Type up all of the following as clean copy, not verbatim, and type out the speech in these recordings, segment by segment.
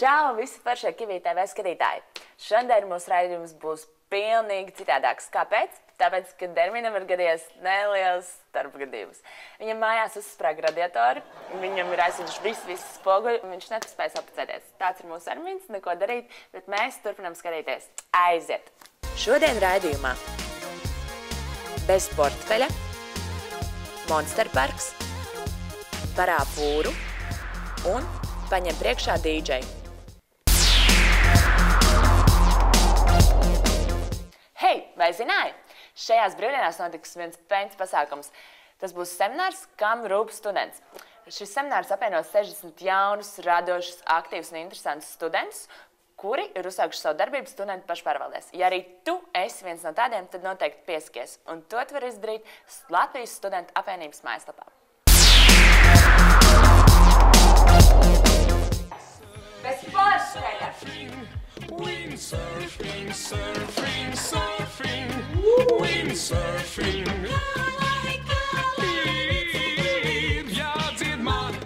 Čau, visi paršie Kivī TV skatītāji! Šodien mūsu raidījums būs pilnīgi citādāks. Kāpēc? Tāpēc, ka Derminam ir gadījies neliels starpgadījums. Viņam mājās uzsprāga radiatori, viņam ir aizveduši visi spoguļi, un viņš nespēja sapacēties. Tāds ir mūsu Armīns, neko darīt, bet mēs turpinām skatīties. Aiziet! Šodien raidījumā bez portfeļa, Monster parks, parā pūru un paņem priekšā dīdžeju. Hei, vai zināji? Šajās brīvdienās notiks viens pēns pasākums. Tas būs seminārs, kam rūp students. Šis seminārs apvienos 60 jaunus, radošus, aktīvus un interesantus studentus, kuri ir uzsākuši savu darbību studentu pašpārvaldēs. Ja arī tu esi viens no tādiem, tad noteikti piesakies. Un to var izdarīt Latvijas studentu apvienības mājaslapā. Bez portfeļa! Windsurfing, surfing, surfing, windsurfing. Jādzied man.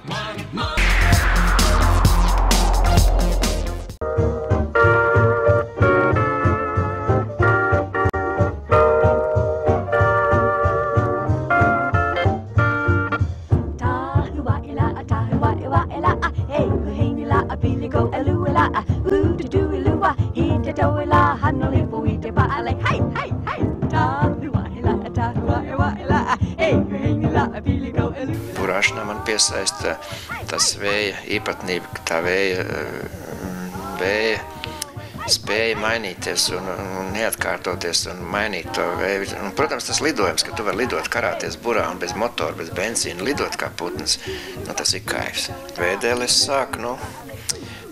Burāšanā man piesaista tas vēja īpatnība, ka tā vēja spēja mainīties un neatkārtoties un mainīt to vēju. Un, protams, tas lidojums, ka tu vari lidot karāties burā un bez motora, bez benzīna, lidot kā putns, tas ir kaifs. Vēdēli es sāku,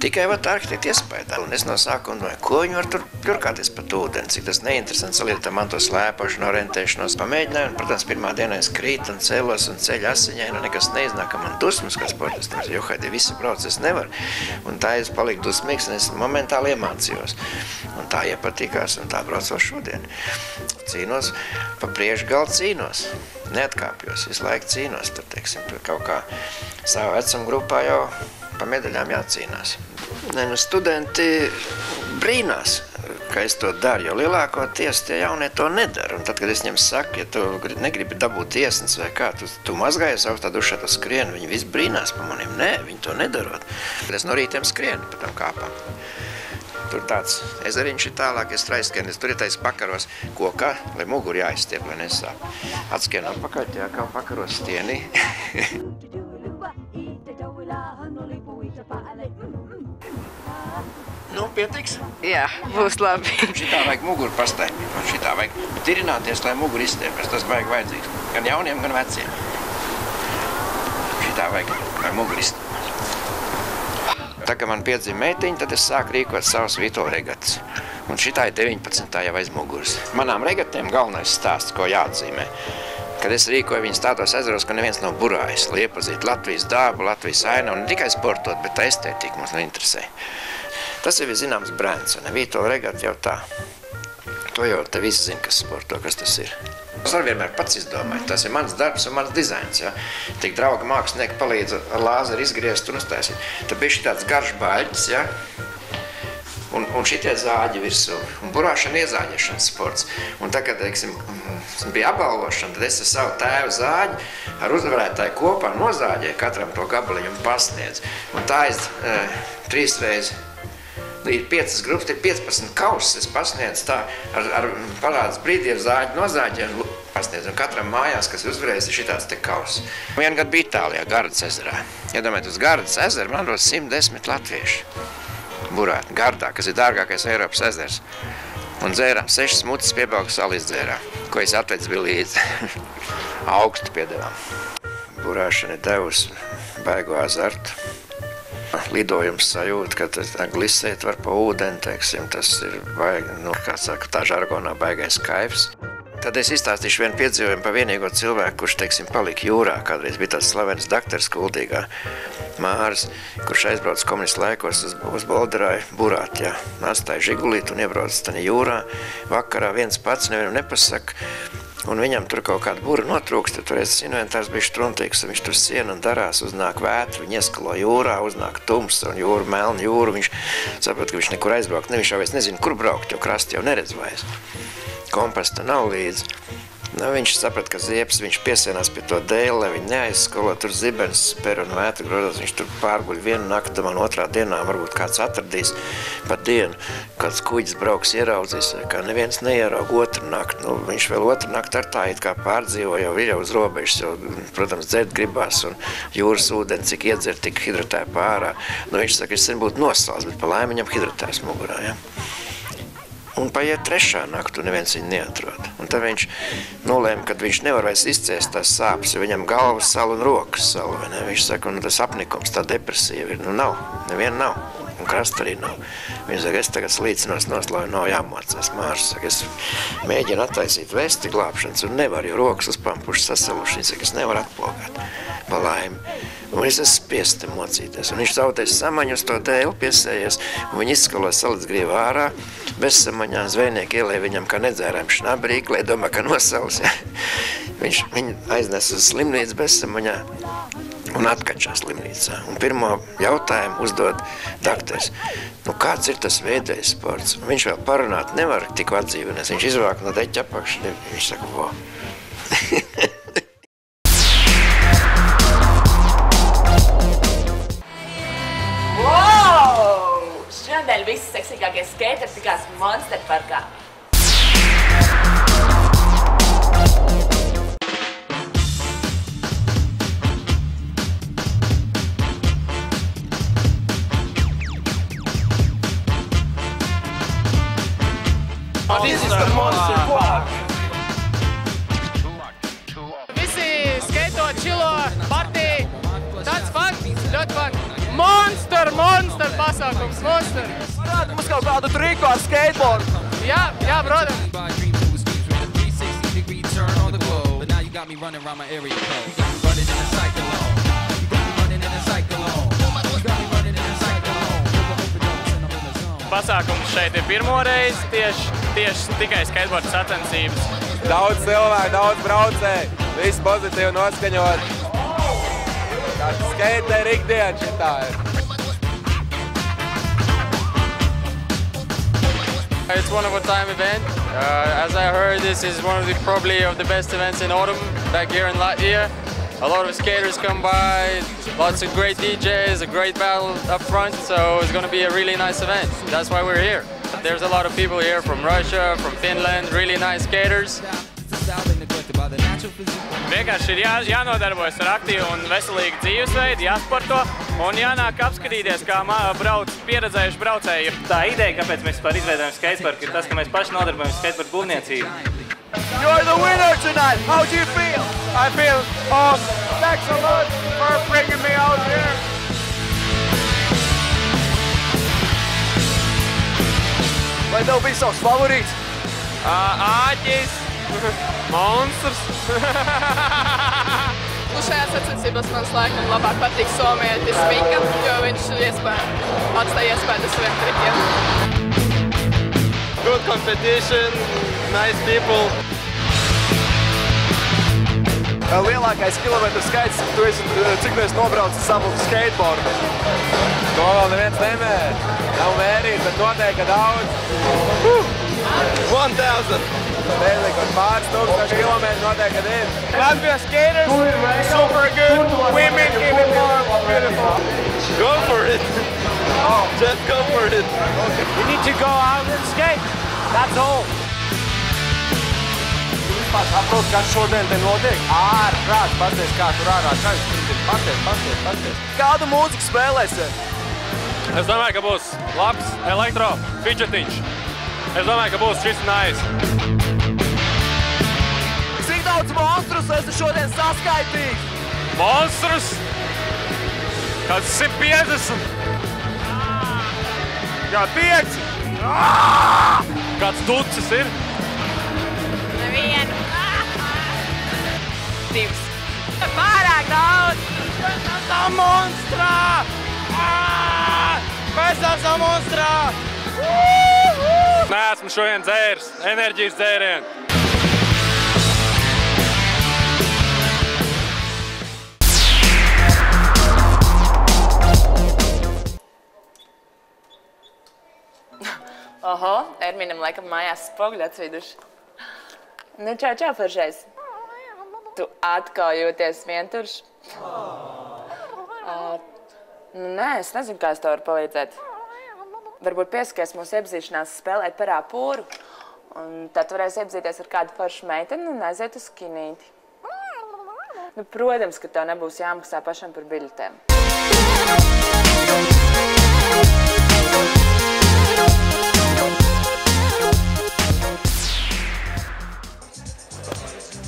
tikai arhitekti iespaidā. Un es no sākuma domāju, ko viņi var tur pļurkāties pat ūdeni, cik tas neinteresanti saliet man to slēpošanu, orientēšanos. Pamēģināju, un, protams, pirmā dienā es krītu un celos un ceļu asiņai, nekas neiznāk, ka man dusmas kā sportistam. Jo, haidi, visi brauc, es nevaru. Un tā es paliku dusmīgs, un es momentāli iemācījos. Un tā iepatīkās, un tā brauc vēl šodien. Cīnos, pa priekšgalu cīnos. Neatkāpjos, visu laiku cīnos. Tur, teiksim, tur kaut kā savu vecumu grupā jau pa medaļām jācīnās. Studenti brīnās, ka es to daru, jo lielākoties tie jaunie to nedara. Un tad, kad es viņiem saku, ja tu negribi dabūt tiesnes vai kā, tu mazgājies augstā dušā, tu skrieni, viņi visi brīnās pa maniem. Nē, viņi to nedarot. Es no rītiem skrienu pa tam kāpām. Tur tāds ezeriņš ir tālāk, es raizskrienu, es tur ir tais pakaros kokā, lai muguri jāizstiep, lai nesāp. Atskrienu atpakaļ, tajā kā pakaros stienī. Pietiks? Jā, būs labi. Šitā vajag muguru pastaipīt, un šitā vajag tirināties, lai muguru izstiepēs. Tas vajag vajadzīgs. Gan jauniem, gan veciem. Šitā vajag, lai muguru izstiepēs. Tā, kad man piedzima meitiņa, tad es sāku rīkot savus vīto regatus. Un šitā ir 19. jau aiz muguras. Manām regatiem galvenais stāsts, ko jāatzīmē. Kad es rīkoju viņus tādos ezeros, ka neviens nav burājis, lai iepazītu Latvijas dābu, Latvijas ainavu, un ne tikai sportot, bet tā estētika mums neinteresē. Tas ir zināms brands, un Vīto regati jau tā. To jau te visi zina, kas sporto, kas tas ir. Es arī vienmēr pats izdomāju, tas ir mans darbs un mans dizains. Ja? Tik draugi mākslinieki palīdz ar lāzeru izgriezt un uztaisīt. Tad bija šitāds garš baļķis, ja? Un šitie zāģi virsū, un burāšana iezāģēšanas sports. Un tā, kad, teiksim, bija apbalvošana, tad es ar savu tēvu zāģi ar uzvarētāju kopā nozāģēju katram to gabaliņu un pasniedzu. Un tā es 3 reizes. Ir 5 grupas, ir 15 kausus, es pasniedzu tā, ar parādas brīdī ar zāģi nozāģi un pasniedzu. Un katram mājās, kas uzvarēs, ir šitāds te kausus. Vienu gadu bija Itālijā, Gardas ezerā. Iedomājiet, uz Gardas ezeru man atrodas 110 latvieši. Burāt, Gardā, kas ir dārgākais Eiropas ezers. Un dzērām 6 smutas piebalgas salu izdzērām, ko es atvedis bija līdzi. Augstu piedevām. Burāšana ir devusi baigo azartu. Lidojums sajūta, ka tas glisēt var pa ūdeni, teiksim, tas ir baigi, kā saka, tā žargonā baigais kaifs. Tad es izstāstīšu vienu piedzīvojumu par vienīgo cilvēku, kurš, teiksim, palika jūrā. Kādreiz bija tāds slavens daktars Kuldīgā, Māris, kurš aizbrauc komunistu laikos uz Bolderāju burāt, jā. Atstāja žigulīti un iebrauc tajā jūrā. Vakarā viens pats nevienam nepasaka, un viņam tur kaut kāda bura notrūkst, tad toreiz tas inventārs bija štruntīgs, un viņš tur siena un darās, uznāk vētru, viņi ieskalo jūrā, uznāk tumsa un jūra, melna jūra, viņš saprot, ka viņš nekur aizbraukt, ne, viņš jau vairs nezina, kur braukt, jo krasti jau neredz vairs. Kompasta nav līdzi. Nu, viņš saprat, ka ziepes, viņš piesienās pie to dēli, lai viņi neaizskalo, tur zibens spēr un vētra grozās, viņš tur pārguļ vienu nakti, man otrā dienā varbūt kāds atradīs pa dienu, kāds kuģis brauks ieraudzīs, kā neviens neieraug otru nakti. Nu, viņš vēl otru nakti ar tā it kā pārdzīvo, jau ir jau uz robežas, jau, protams, dzert gribās un jūras ūdeni, cik iedzer, tik hidratē pārā. Nu, viņš saka, es sen būtu nosals, bet pa laimi viņam hidratēs mugurā, ja? Un paiet trešā naktu, un neviens viņu neatrod. Un tad viņš nolēma, kad viņš nevar vairs izciest tās sāpes, jo viņam galvas sala un rokas sala, vai ne? Viņš saka, un tas apnikums, tā depresija ir, nu nav, neviena nav, un krasta arī nav. Viņš saka, es tagad slīcinos noslauju, nav jāmācās. Mārs saka, es mēģinu attaisīt vesti glābšanas, un nevaru, jo rokas uzpampuši sasaluši. Viņš saka, es nevaru atplogāt, pa laimi. Un es esmu spiests te mocīties. Un viņš zaudēs samaņu uz to dēli piesējies, un viņi izskalo salacgrievu ārā, bezsamaņā zvejnieki ielēja viņam kā nedzērām šnabrīklē, domā, ka nosals, ja. Viņu aiznes uz slimnīcu bezsamaņā un atkačā slimnīcā. Un pirmo jautājumu uzdod daktars, nu kāds ir tas veidējs sports? Un viņš vēl parunāt nevar tik atdzīvinās. Viņš izvāk no deķa apakšu, viņš saka, vo. Šodien visi seksīgākie skateri tikās Monster parkā. This is the Monster Park. Visi skaito, čilo, partī, tāds fun, ļoti fun. Monster pasākums, Monster. Varētu mums kaut kādu triku ar skateboardu. Jā, protams. Pasākums šeit ir pirmo reizi, tieši tikai skateboardu sacensības. Daudz cilvēku, daudz braucēju, visi pozitīvi noskaņot. Skate ir ikdiena šitā ir. It's one of a time event. As I heard, this is one of probably of the best events in autumn back here in Latvia. A lot of skaters come by, lots of great DJs, a great battle up front, so it's going to be a really nice event. That's why we're here. There's a lot of people here from Russia, from Finland, really nice skaters. Vienkārši ir jānodarbojas ar aktīvu un veselīgu dzīvesveidu, jāsporto un jānāk apskatīties, kā brauc pieredzējuši braucēji. Tā ideja, kāpēc mēs vispār izveidojam skateparku, ir tas, ka mēs paši nodarbojamies skateparku būvniecību. You're the winner tonight. How do you feel? I feel awesome. Thanks a lot for bringing me out here. Vai tev bija savs favorīts? Āķis, monstrs. Šajās sacensībās man laikam labāk patīk somietis Vika, jo viņš atstāja iespēju saviem trikiem. Good competition, nice people. Lielākais kilometru skaits, cik tu esi nobraucis savu skateboardu? To vēl neviens nemēr. Nav mērīt, bet noteikti daudz. 1000. Nelikot pāris tūkstoši kilometru noteikti ir. Latvijas skaters, super good. Women even more beautiful. Go for it. Just go for it. You need to go out and skate. That's all. Saprot, kas šodien te notiek? Ārprāt, pasties, kā tur ārā čaļas. Pasties. Kādu mūziku spēlēsiet? Es domāju, ka būs labs elektro fidžetiņš. Es domāju, ka būs šis nice. Cik daudz monstrus esi šodien saskaitījis? Monstrus? Kāds 150? Kā 5? Kāds ducis ir? Nevienu. 2. Pārāk daudz! Mēs esam monstrā! Mēs esam monstrā! Neesmu šodien dzērs, enerģijas dzērienu. Oho, Erminam laikam mājās spogļi atsviduši. Nu, čau, Faržais. Tu atkal jūties vientuļš? Nē, es nezinu, kā es tev varu palīdzēt. Varbūt pieskaties mūsu iepazīšanās spēlēt parā pūru. Un tad varēs iepazīties ar kādu foršu meiteni un aiziet uz skinīti. Nu, protams, ka tev nebūs jāmaksā pašam par biļetēm.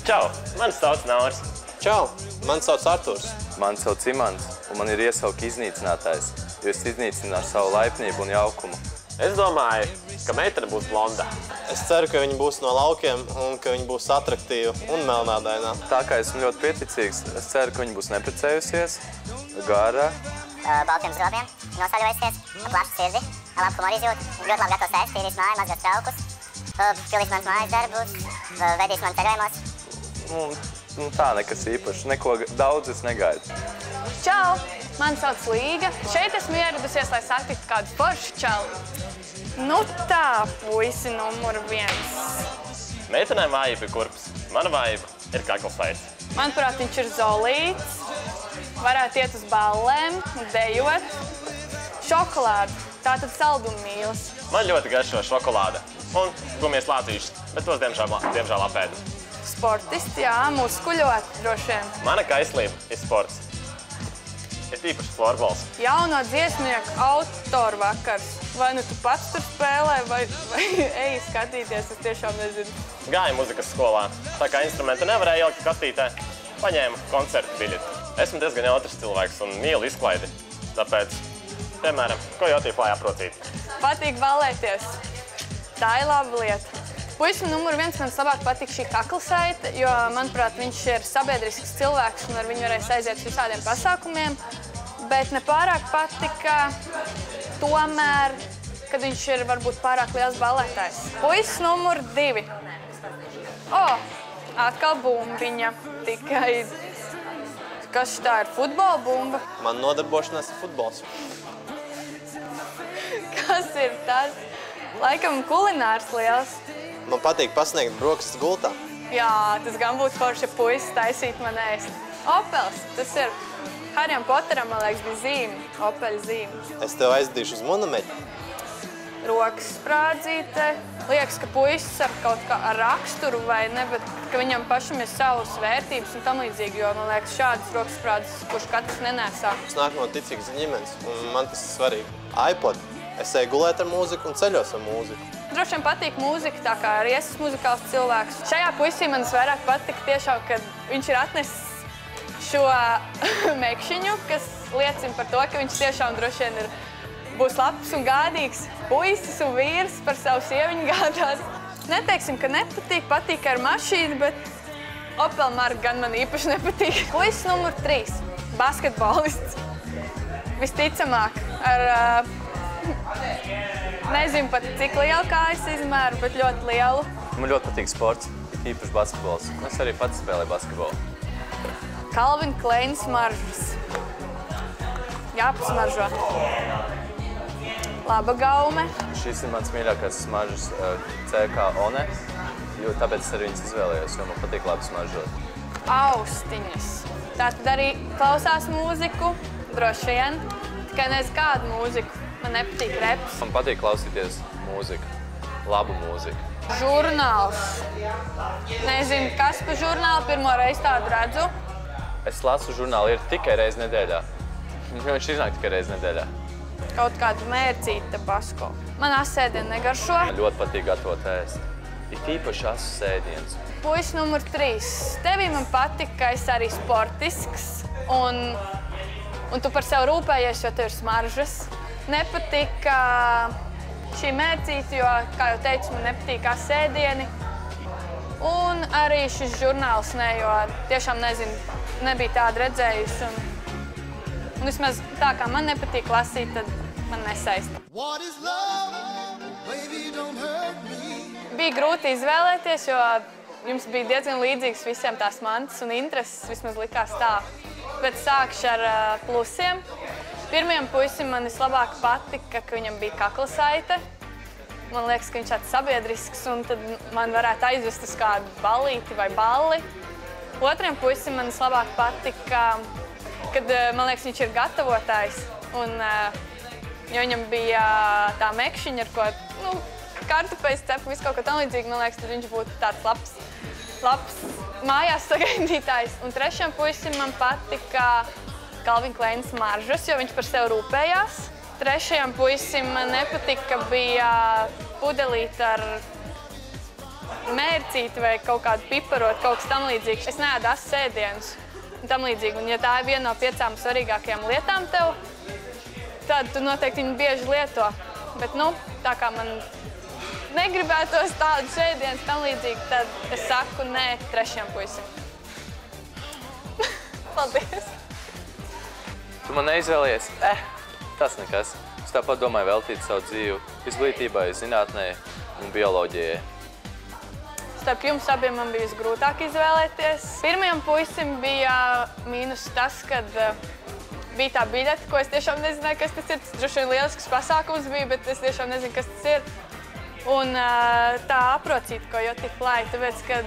Čau, mani sauc Nauris. Čau, mani sauc Arturs. Mani sauc Imants, un man ir iesauka iznīcinātājs, jo es iznīcināšu savu laipnību un jaukumu. Es domāju, ka meitene būs blonda. Es ceru, ka viņa būs no laukiem un ka viņa būs atraktīva un melnādainā. Tā kā esmu ļoti pieticīgs, es ceru, ka viņa būs neprecējusies, gara, baltiem zobiem, nosaļojusies, plašu sirdi, labu humoru izjūtu, ļoti labi gatavs ēst, tīrīs māju, mazgāt traukus, pildīs manas mājas darbus, vedīs mani ceļojumos. Tā nekas īpašs, neko daudz es negaidu. Čau! Mani sauc Līga. Šeit esmu ieradusies, lai satiktu kādu foršu čalu. Nu tā, puisi numur 1. Meitenē vājība ir kurpes. Mana vājība ir kaklasaits. Manuprāt, viņš ir zolīts. Varētu iet uz ballēm, dejot. Šokolādi. Tātad saldumu mīlas. Man ļoti garšo šokolāde un gumijas lācīšas, bet tos diemžēl apēdu. Sportisti, jā, muskuļot droši vien. Mana kaislība ir sports. Ir tīpaši florbols. Jauno dziesmnieku autoru vakars. Vai nu tu pats tur spēlē, vai eji skatīties, es tiešām nezinu. Gāju muzikas skolā. Tā kā instrumentu nevarēja ielikt kastītē, paņēmu koncertu biļeti. Esmu diezgan jautrs cilvēks un mīlu izklaidi. Tāpēc, piemēram, Coyote-Fly aprocīt. Patīk ballēties. Tā ir laba lieta. Puisim numur 1 man labāk patīk šī kaklasaite, jo, manuprāt, viņš ir sabiedrisks cilvēks un ar viņu varēs aiziet uz visādiem pasākumiem, bet nepārāk patika tomēr, kad viņš ir varbūt pārāk liels ballētājs. Puisis numur 2. Atkal bumbiņa, tikai kas tā ir, futbola bumba? Man nodarbošanās ir futbols. Kas ir tas? Laikam kulinārs liels. Man patīk pasniegt brokastis gultā. Jā, tas gan būtu forši, ja puisis taisīt man ēst. Opels, tas ir Harijam Poteram, man liekas, bija zīme, Opeļa zīme. Es tev aizdīšu uz monomeļu. Rokas sprādzīte. Liekas, ka puisis ar kaut kā ar raksturu vai ne, bet ka viņam pašam ir savas vērtības un tam līdzīgi, jo, man liekas, šādas rokas sprādzes, kurš katrs nenēsā. Es nāku no ticīgas ģimenes, un man tas ir svarīgi. iPod. Es eju gulēt ar mūziku un ceļos ar mūziku. Droši vien patīk mūzika, tā kā arī es esmu muzikāls cilvēks. Šajā puisī man visvairāk patika tiešām, kad viņš ir atnesis šo mekšiņu, kas liecina par to, ka viņš tiešām droši vien būs labs un gādīgs puisis un vīrs par savu sieviņu gādās. Neteiksim, ka nepatīk, patīk ar mašīnu, bet Opel marka gan man īpaši nepatīk. Puisis numur 3. Basketbolists. Visticamāk ar nezinu pat, cik lielu kājas izmēru, bet ļoti lielu. Man ļoti patīk sports, īpaši basketbols. Es arī pats spēlēju basketbolu. Calvin Klein smaržas. Jāpasmaržo. Laba gaume. Šis ir mans mīļākais smaržas CK One, jo tāpēc es arī viņas izvēlējos, jo man patīk labi smaržot. Austiņas. Tātad arī klausās mūziku, droši vien. Tikai nezinu kādu mūziku. Man nepatīk reps. Man patīk klausīties mūziku, labu mūziku. Žurnāls. Nezinu, kas pa žurnālu, pirmo reizi tādu redzu. Es lasu žurnālu tikai reizi nedēļā. Viņš iznāk tikai reizi nedēļā. Kaut kādu mērcīta basko. Man asēdienu negaršo. Man ļoti patīk gatavot ēst. Ir īpaši asu sēdiens. Puisis numur 3. Tevī man patīk, ka es arī sportisks. Un tu par sevi rūpējies, jo tev ir smaržas. Nepatika šī mērcīte, jo, kā jau teicu, man nepatīk sēdieni. Un arī šis žurnāls ne, jo tiešām nezinu, nebija tādu redzējusi. Un vismaz tā, kā man nepatīk lasīt, tad man nesaista. Bija grūti izvēlēties, jo jums bija diezgan līdzīgs visiem tās mantas un intereses, vismaz likās tā. Bet sākšu ar plusiem. Pirmajam puisim man vislabāk patika, ka viņam bija kaklasaite. man liekas, ka viņš tāds sabiedrisks, un tad man varētu aizvest uz kādu ballīti vai balli. Otriem puisim man vislabāk patika, kad, man liekas, viņš ir gatavotājs, un jo viņam bija tā mekšiņa, ar ko, nu, kartupeļus cep, visu kaut ko tam līdzīgi, man liekas, tad viņš būtu tāds labs mājās sagaidītājs. Un trešiem puisim man patika Calvin Kleins maržas, jo viņš par sevi rūpējās. Trešajam puisim man nepatika, ka bija pudelīte ar mērcīti vai kaut kādu piparot, kaut kas tam līdzīgs. Es neēdu asas ēdienus un tam līdzīgi. Un ja tā ir viena no 5 svarīgākajām lietām tev, tad tu noteikti viņu bieži lieto. Bet, nu, tā kā man negribētos tādus ēdienus tam līdzīgi, tad es saku nē trešajam puisim. Paldies! Tu man neizvēlies? Tas nekas. Es tāpat domāju veltīt savu dzīvi izglītībai, zinātnē un bioloģijai. Starp jums abiem man bija visgrūtāk izvēlēties. Pirmajam puisim bija mīnus tas, kad bija tā biļete, ko es tiešām nezināju, kas tas ir. Tas droši vien lielisks pasākums bija, bet es tiešām nezinu, kas tas ir. Un tā aprocīta, ko Joti Fly, tāpēc, kad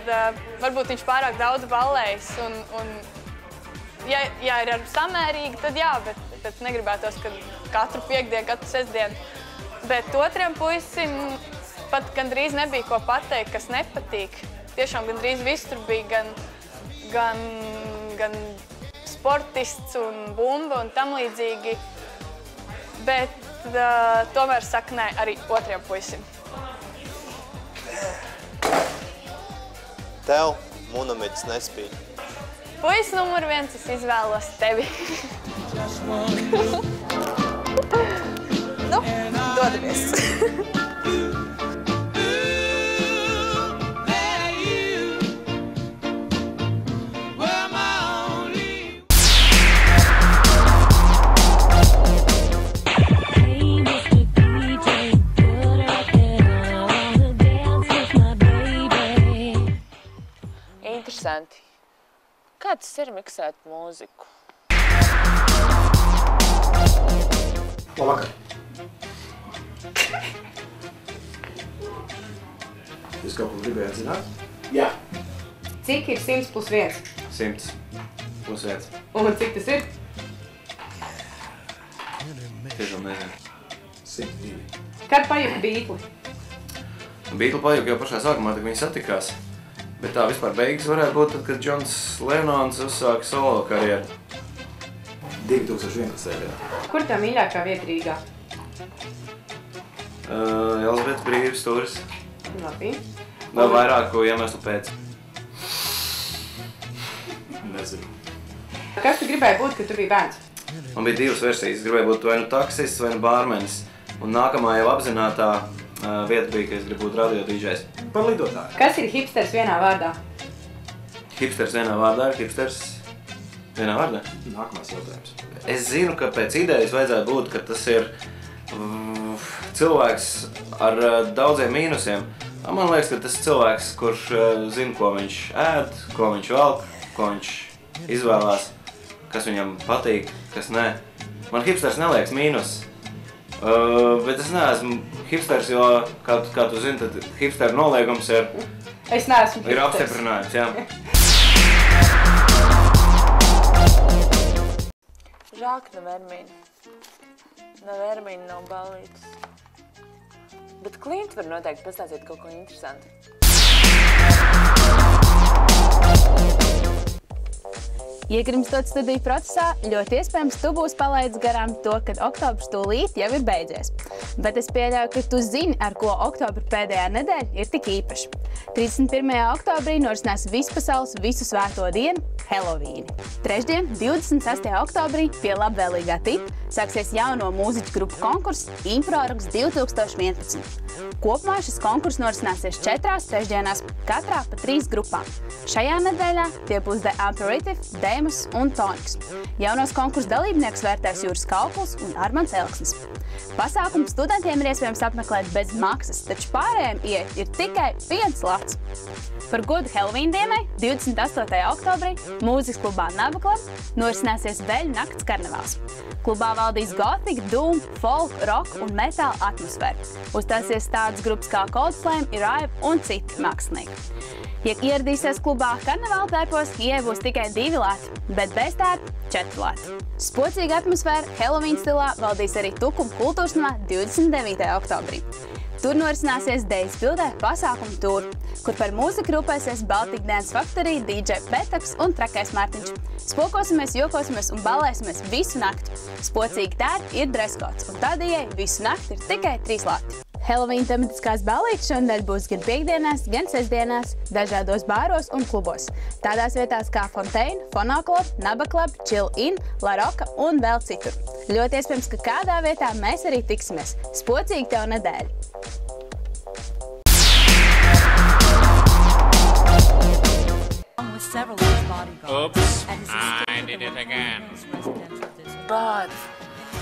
varbūt viņš pārāk daudz ballējis. Ja ir samērīgi, tad jā, bet negribētos, ka katru piekdienu, katru sestdienu. Bet otriem puisim pat gandrīz nebija ko pateikt, kas nepatīk. Tiešām gandrīz viss tur bija gan sportists un bumba un tam līdzīgi. Bet tomēr saka nē arī otriem puisim. Tev Munamidis nespīd. Puis numur 1, es izvēlos tevi. Nu, dodamies. Interesanti. Kā tas ir miksēt mūziku? Labvakar. Jūs kaut ko gribējāt zināt? Jā. Cik ir 100 plus 1? 100 plus 1. Un cik tas ir? Tiešām nezinu. 102. Kad pajuka Beatli? Beatli pajuka jau pašā sākumā, kad viņi satikās. Bet tā vispār beigas varētu būt tad, kad Džons Lenons uzsāka solo karjeru. 2011. gadā. Kur tā mīļākā vieta Rīgā? Elizabete Brīvas turis. Labi. Vēl vairāku iemeslu pēc. Nezinu. Kas tu gribēji būt, kad tu biji bērns? Man bija 2 versijas. Gribēju būt vai nu taksists, vai nu bārmenis. Un nākamā jau apzinātā vieta bija, ka es gribu būt radio DJs. Par lidotāju. Kas ir hipsters vienā vārdā? Hipsters vienā vārdā ir hipsters vienā vārdā? Nākamais jautājums. Es zinu, ka pēc idejas vajadzētu būt, ka tas ir cilvēks ar daudziem mīnusiem. Man liekas, ka tas ir cilvēks, kurš zina, ko viņš ēd, ko viņš velk, ko viņš izvēlās, kas viņam patīk, kas nē. Man hipsters neliekas mīnus. Bet es neesmu hipsters, jo, kā tu zini, tad hipsteru noliegums ir apstiprinājums, jā. Žēl, ka nav Ermīna. Nav Ermīna, nav ballītes. Bet Klint var noteikti pastāstīt kaut ko interesantu. Iegrimstot studiju procesā, ļoti iespējams tu būsi palaidis garām to, kad oktobrs tūlīt jau ir beidzies. Bet es pieļauju, ka tu zini, ar ko oktobra pēdējā nedēļa ir tik īpaša. 31. oktobrī norisinās vispasaules visu svēto dienu – Helovīni. Trešdien, 26. oktobrī, pie labvēlīgā tipa sāksies jauno mūziķu grupu konkurss Improroks 2011. Kopumā šis konkurss norisināsies 4 trešdienās, katrā pa 3 grupām. Šajā nedēļā tie būs The Imperative, Dēmus un Toniks. Jaunos konkursu dalībniekus vērtēs Juris Kaupuls un Armands Elksnis. Pasākumu studentiem ir iespējams apmeklēt bez maksas, taču pārējiem iet ir tikai 1 lats. Par godu Helovīna dienai, 28. oktobrī, mūzikas klubā Naba Club norisināsies Veļu nakts karnevāls. Klubā valdīs gotika, doom, folk, rock un metāla atmosfēra. Uzstāsies tādas grupas kā Coldplay, Arrive un citi mākslinieki. Ja ieradīsies klubā karnevāla tērpos, iebūs tikai 2 lati, bet bez tērpa 4 lati. Spocīga atmosfēra Halloween stilā valdīs arī Tukuma kultūras namā 29. oktobrī. Tur norisināsies dejas bildē pasākumu tūri, kur par mūziku rūpēsies Baltic Dance Factory, DJ Petaks un Trakais Mārtiņš. Spokosimies, jokosimies un ballēsimies visu nakti. Spocīgi tērpi ir dreskots, un tādējai visu nakti ir tikai 3 lati. Halloween tematiskās ballītes šonadēļ būs gan piekdienās, gan sestdienās, dažādos bāros un klubos. Tādās vietās kā Fontaine, Fonoclub, Naba Club, Chill In, La Rocka un vēl citur. Ļoti iespējams, ka kādā vietā mēs arī tiksimies. Spocīgi tev nedēļa! Oops, I did it again. Bāc!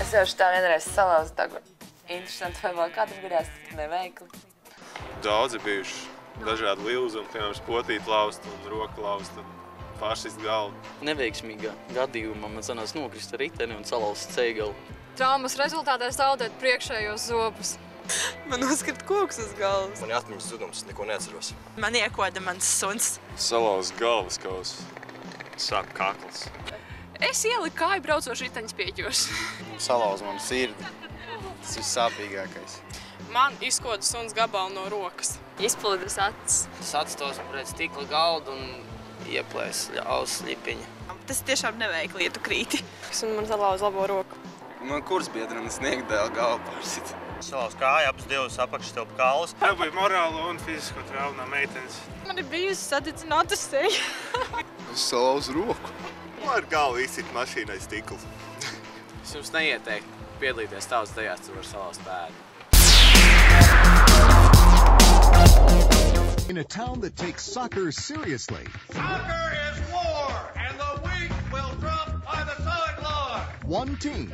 Es jau šitā vienreiz salauzu tagu. Interesanti, vai vēl kādam gadās neveikli? Daudzi bijuši dažādi lieluzumi, piemēram, spotīt laust un roku laust un pārsist galvu. Neveiksmīgā gadījumā man sanās nokrist ar riteni un salauzt ceigalu. Traumas rezultātā zaudēt priekšējos zobus. Man uzkrita koks uz galvas. Man ir atmiņas zudums, neko neatceros. Man iekoda mans suns. Salauz galvas kaus. Sāp kakls. Es ieliku kāju braucošu riteņas pieķos. Salauz man sirdi. Tas ir sāpīgākais. Man izkoda suns gabalu no rokas. Izplīdas acis. Tas atstos pret stikla galdu un ieplēs auss lipiņa. Tas tiešām neveikli, ja tu krīti. Un man salauz labo roku. Man kursbiedram sniegdēļ galvu pārsit. Salauz kāju, abas divas apakšstilpu kaulus. Tā bija morālo un fizisko traumu no meitenes. Man ir bijusi sadedzināta seja. Es salauzu roku. Man ar galvu izsit mašīnai stiklu. Es jums neieteiktu piedalīties tavas dejās, tu vari salauzt pēdu. In a town that takes soccer seriously. Soccer is war, and the weak will drop by the sideline. One team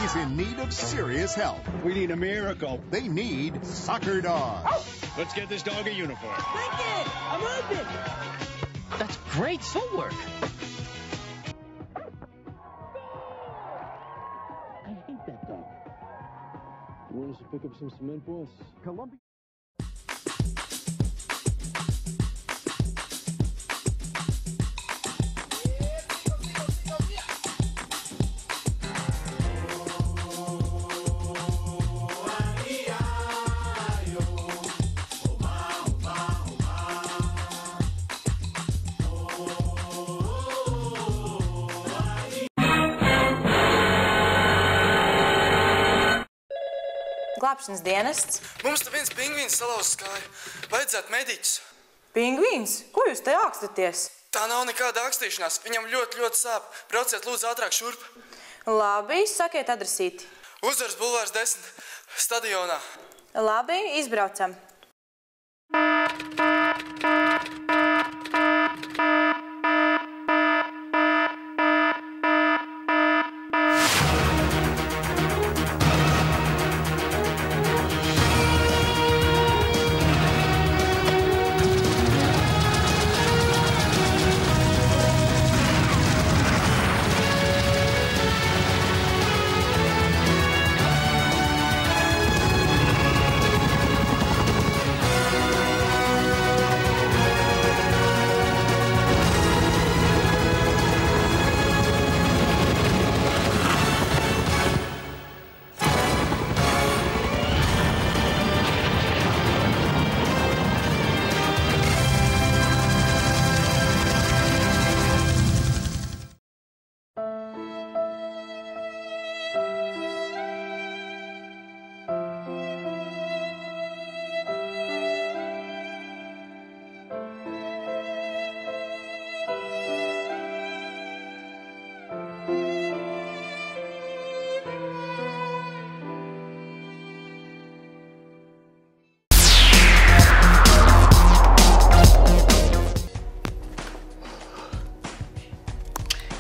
is in need of serious help. We need a miracle. They need Soccer Dog. Let's get this dog a uniform. Wicked! I'm open! That's great footwork. I hate that dog. You want us to pick up some cement, boss? Columbia. Glābšanas dienests. Mums te viens pingvīns salauzis kāju. Vajadzētu mediķus. Pingvīns? Ko jūs te ākstaties? Tā nav nekāda ākstīšanās. Viņam ļoti sāp. Brauciet lūdzu ātrāk šurp. Labi, sakiet adresīti. Uzvaras bulvārs 10. Stadionā. Labi, izbraucam.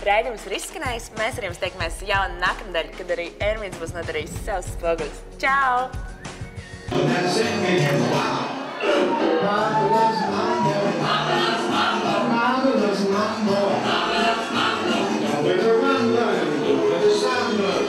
Raidījums ir izskanējis. Mēs ar jums tiekamies jau nākamnedēļ, kad arī Ervīns būs nodarījis savus spoguļus. Čau! With a run, with a samba.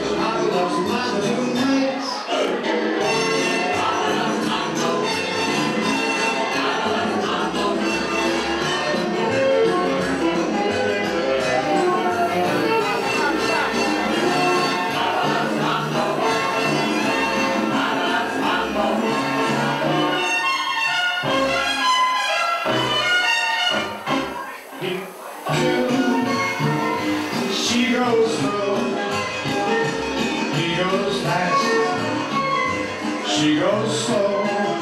goes fast, she goes slow.